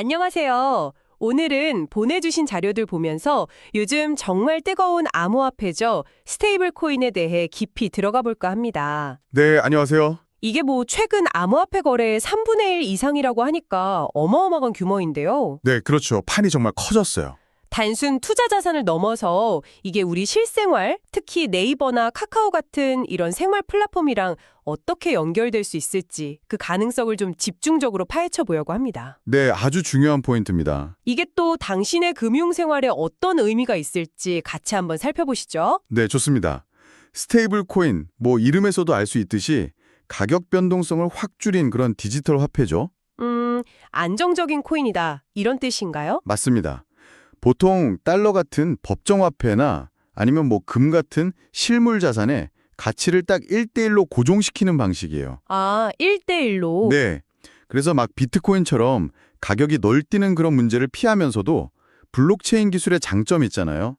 안녕하세요. 오늘은 보내주신 자료들 보면서 요즘 정말 뜨거운 암호화폐죠. 스테이블 코인에 대해 깊이 들어가 볼까 합니다. 네, 안녕하세요. 이게 뭐 최근 암호화폐 거래의 3분의 1 이상이라고 하니까 어마어마한 규모인데요. 네, 그렇죠. 판이 정말 커졌어요. 단순 투자 자산을 넘어서 이게 우리 실생활, 특히 네이버나 카카오 같은 이런 생활 플랫폼이랑 어떻게 연결될 수 있을지 그 가능성을 좀 집중적으로 파헤쳐 보려고 합니다. 네, 아주 중요한 포인트입니다. 이게 또 당신의 금융생활에 어떤 의미가 있을지 같이 한번 살펴보시죠. 네, 좋습니다. 스테이블 코인, 이름에서도 알 수 있듯이 가격 변동성을 확 줄인 그런 디지털 화폐죠. 안정적인 코인이다. 이런 뜻인가요? 맞습니다. 보통 달러 같은 법정 화폐나 아니면 금 같은 실물 자산에 가치를 딱 1대1로 고정시키는 방식이에요. 아, 1대1로. 네. 그래서 막 비트코인처럼 가격이 널뛰는 그런 문제를 피하면서도 블록체인 기술의 장점이 있잖아요.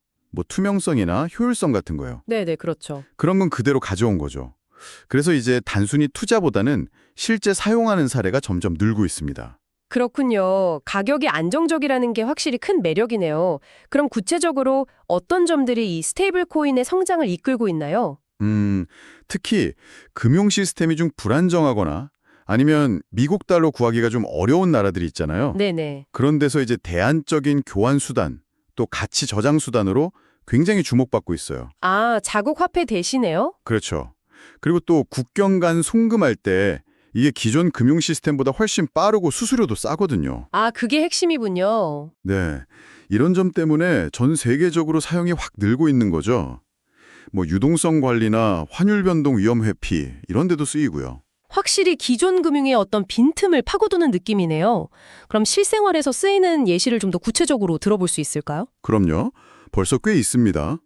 투명성이나 효율성 같은 거요. 네네, 그렇죠. 그런 건 그대로 가져온 거죠. 그래서 이제 단순히 투자보다는 실제 사용하는 사례가 점점 늘고 있습니다. 그렇군요. 가격이 안정적이라는 게 확실히 큰 매력이네요. 그럼 구체적으로 어떤 점들이 이 스테이블 코인의 성장을 이끌고 있나요? 특히 금융 시스템이 좀 불안정하거나 아니면 미국 달러 구하기가 좀 어려운 나라들이 있잖아요. 네네. 그런 데서 이제 대안적인 교환 수단, 또 가치 저장 수단으로 굉장히 주목받고 있어요. 아, 자국 화폐 대신에요? 그렇죠. 그리고 또 국경 간 송금할 때 이게 기존 금융 시스템보다 훨씬 빠르고 수수료도 싸거든요. 아, 그게 핵심이군요. 네. 이런 점 때문에 전 세계적으로 사용이 확 늘고 있는 거죠. 유동성 관리나 환율 변동 위험 회피 이런 데도 쓰이고요. 확실히 기존 금융의 어떤 빈틈을 파고드는 느낌이네요. 그럼 실생활에서 쓰이는 예시를 좀 더 구체적으로 들어볼 수 있을까요? 그럼요. 벌써 꽤 있습니다.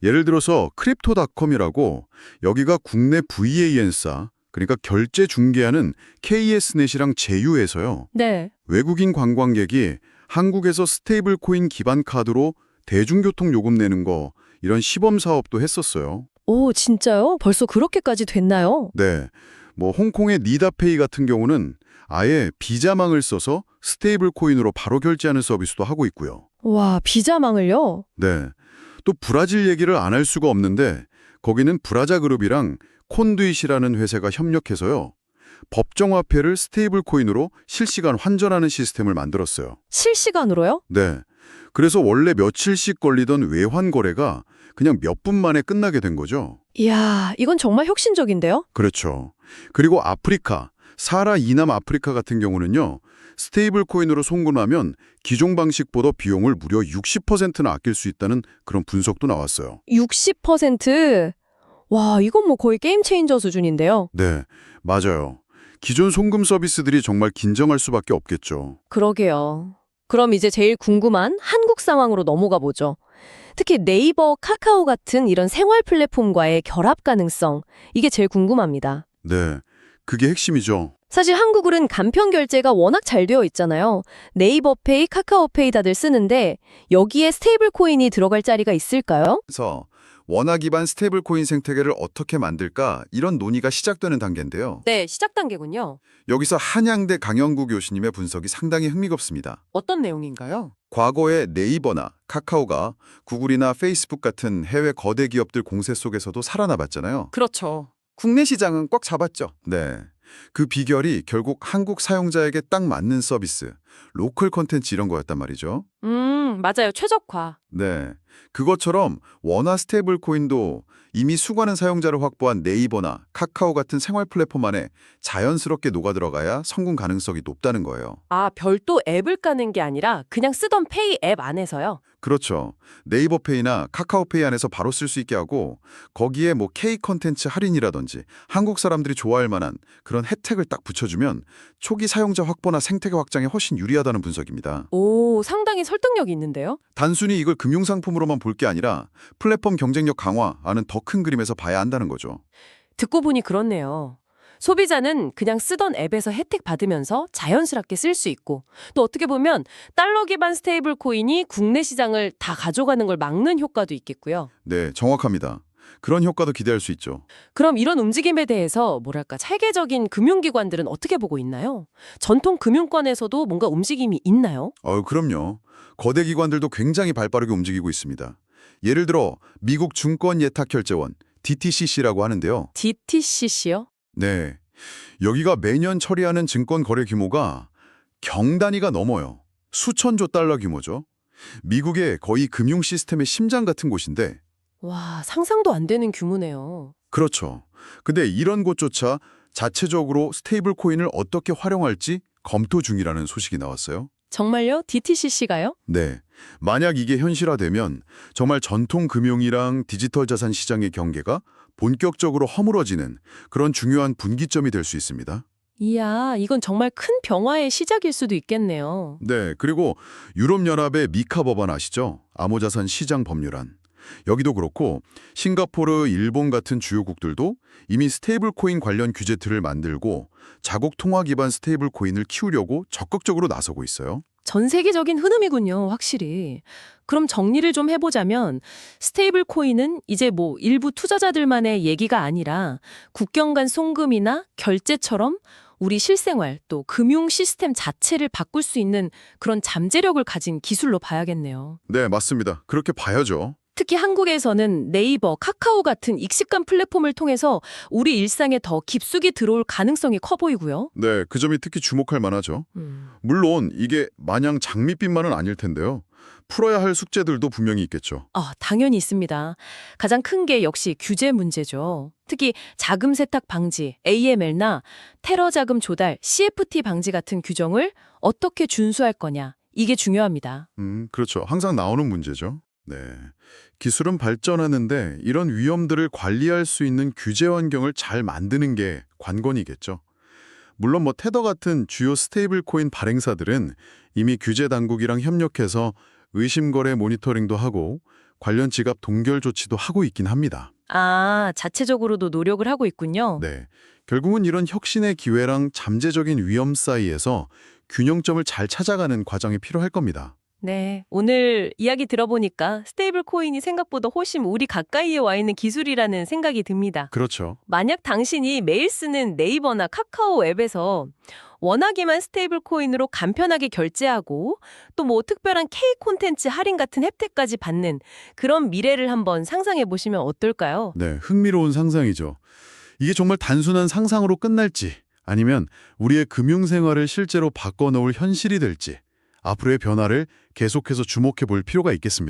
예를 들어서 크립토닷컴이라고 여기가 국내 VAN사, 그러니까 결제 중개하는 KS넷이랑 제휴해서요. 네. 외국인 관광객이 한국에서 스테이블 코인 기반 카드로 대중교통 요금 내는 거 이런 시범 사업도 했었어요. 오, 진짜요? 벌써 그렇게까지 됐나요? 네. 홍콩의 니다페이 같은 경우는 아예 비자망을 써서 스테이블 코인으로 바로 결제하는 서비스도 하고 있고요. 와, 비자망을요? 네. 또 브라질 얘기를 안 할 수가 없는데 거기는 브라자 그룹이랑 콘두잇이라는 회사가 협력해서요. 법정화폐를 스테이블 코인으로 실시간 환전하는 시스템을 만들었어요. 실시간으로요? 네. 그래서 원래 며칠씩 걸리던 외환 거래가 그냥 몇 분 만에 끝나게 된 거죠. 이야, 이건 정말 혁신적인데요? 그렇죠. 그리고 아프리카, 사하라 이남 아프리카 같은 경우는요. 스테이블 코인으로 송금하면 기존 방식보다 비용을 무려 60%나 아낄 수 있다는 그런 분석도 나왔어요. 60%? 와, 이건 거의 게임 체인저 수준인데요. 네, 맞아요. 기존 송금 서비스들이 정말 긴장할 수밖에 없겠죠. 그러게요. 그럼 이제 제일 궁금한 한국 상황으로 넘어가 보죠. 특히 네이버, 카카오 같은 이런 생활 플랫폼과의 결합 가능성, 이게 제일 궁금합니다. 네, 그게 핵심이죠. 사실 한국은 간편 결제가 워낙 잘 되어 있잖아요. 네이버페이, 카카오페이 다들 쓰는데 여기에 스테이블 코인이 들어갈 자리가 있을까요? 그래서 원화 기반 스테이블 코인 생태계를 어떻게 만들까 이런 논의가 시작되는 단계인데요. 네, 시작 단계군요. 여기서 한양대 강영구 교수님의 분석이 상당히 흥미롭습니다. 어떤 내용인가요? 과거에 네이버나 카카오가 구글이나 페이스북 같은 해외 거대 기업들 공세 속에서도 살아남았잖아요. 그렇죠. 국내 시장은 꽉 잡았죠. 네. 그 비결이 결국 한국 사용자에게 딱 맞는 서비스, 로컬 콘텐츠 이런 거였단 말이죠. 맞아요. 최적화. 네. 그것처럼 원화 스테이블 코인도 이미 수많은 사용자를 확보한 네이버나 카카오 같은 생활 플랫폼 안에 자연스럽게 녹아들어가야 성공 가능성이 높다는 거예요. 아, 별도 앱을 까는 게 아니라 그냥 쓰던 페이 앱 안에서요? 그렇죠. 네이버페이나 카카오페이 안에서 바로 쓸 수 있게 하고 거기에 K 컨텐츠 할인이라든지 한국 사람들이 좋아할 만한 그런 혜택을 딱 붙여주면 초기 사용자 확보나 생태계 확장에 훨씬 유리하다는 분석입니다. 오, 상당히 설득력이 있는데요? 단순히 이걸 금융상품으로만 볼 게 아니라 플랫폼 경쟁력 강화하는 더 큰 그림에서 봐야 한다는 거죠. 듣고 보니 그렇네요. 소비자는 그냥 쓰던 앱에서 혜택 받으면서 자연스럽게 쓸 수 있고 또 어떻게 보면 달러 기반 스테이블 코인이 국내 시장을 다 가져가는 걸 막는 효과도 있겠고요. 네, 정확합니다. 그런 효과도 기대할 수 있죠. 그럼 이런 움직임에 대해서 뭐랄까 체계적인 금융기관들은 어떻게 보고 있나요? 전통 금융권에서도 뭔가 움직임이 있나요? 그럼요. 거대 기관들도 굉장히 발빠르게 움직이고 있습니다. 예를 들어 미국 증권예탁결제원 DTCC라고 하는데요. DTCC요? 네, 여기가 매년 처리하는 증권 거래 규모가 경단위가 넘어요. 수천조 달러 규모죠. 미국의 거의 금융 시스템의 심장 같은 곳인데 와, 상상도 안 되는 규모네요. 그렇죠. 근데 이런 곳조차 자체적으로 스테이블 코인을 어떻게 활용할지 검토 중이라는 소식이 나왔어요. 정말요? DTCC가요? 네. 만약 이게 현실화되면 정말 전통 금융이랑 디지털 자산 시장의 경계가 본격적으로 허물어지는 그런 중요한 분기점이 될 수 있습니다. 이야, 이건 정말 큰 변화의 시작일 수도 있겠네요. 네. 그리고 유럽연합의 미카 법안 아시죠? 암호자산 시장 법률안. 여기도 그렇고 싱가포르, 일본 같은 주요국들도 이미 스테이블 코인 관련 규제틀을 만들고 자국 통화 기반 스테이블 코인을 키우려고 적극적으로 나서고 있어요. 전 세계적인 흐름이군요, 확실히. 그럼 정리를 좀 해보자면 스테이블 코인은 이제 뭐 일부 투자자들만의 얘기가 아니라 국경 간 송금이나 결제처럼 우리 실생활 또 금융 시스템 자체를 바꿀 수 있는 그런 잠재력을 가진 기술로 봐야겠네요. 네, 맞습니다. 그렇게 봐야죠. 특히 한국에서는 네이버, 카카오 같은 익숙한 플랫폼을 통해서 우리 일상에 더 깊숙이 들어올 가능성이 커 보이고요. 네, 그 점이 특히 주목할 만하죠. 음. 물론 이게 마냥 장밋빛만은 아닐 텐데요. 풀어야 할 숙제들도 분명히 있겠죠. 당연히 있습니다. 가장 큰 게 역시 규제 문제죠. 특히 자금 세탁 방지, AML나 테러 자금 조달, CFT 방지 같은 규정을 어떻게 준수할 거냐. 이게 중요합니다. 그렇죠. 항상 나오는 문제죠. 네. 기술은 발전하는데 이런 위험들을 관리할 수 있는 규제 환경을 잘 만드는 게 관건이겠죠. 물론 테더 같은 주요 스테이블 코인 발행사들은 이미 규제 당국이랑 협력해서 의심거래 모니터링도 하고 관련 지갑 동결 조치도 하고 있긴 합니다. 자체적으로도 노력을 하고 있군요. 네. 결국은 이런 혁신의 기회랑 잠재적인 위험 사이에서 균형점을 잘 찾아가는 과정이 필요할 겁니다. 네, 오늘 이야기 들어보니까 스테이블 코인이 생각보다 훨씬 우리 가까이에 와 있는 기술이라는 생각이 듭니다. 그렇죠. 만약 당신이 매일 쓰는 네이버나 카카오 앱에서 원하기만 스테이블 코인으로 간편하게 결제하고 또 뭐 특별한 K 콘텐츠 할인 같은 혜택까지 받는 그런 미래를 한번 상상해 보시면 어떨까요? 네, 흥미로운 상상이죠. 이게 정말 단순한 상상으로 끝날지 아니면 우리의 금융생활을 실제로 바꿔놓을 현실이 될지 앞으로의 변화를 계속해서 주목해 볼 필요가 있겠습니다.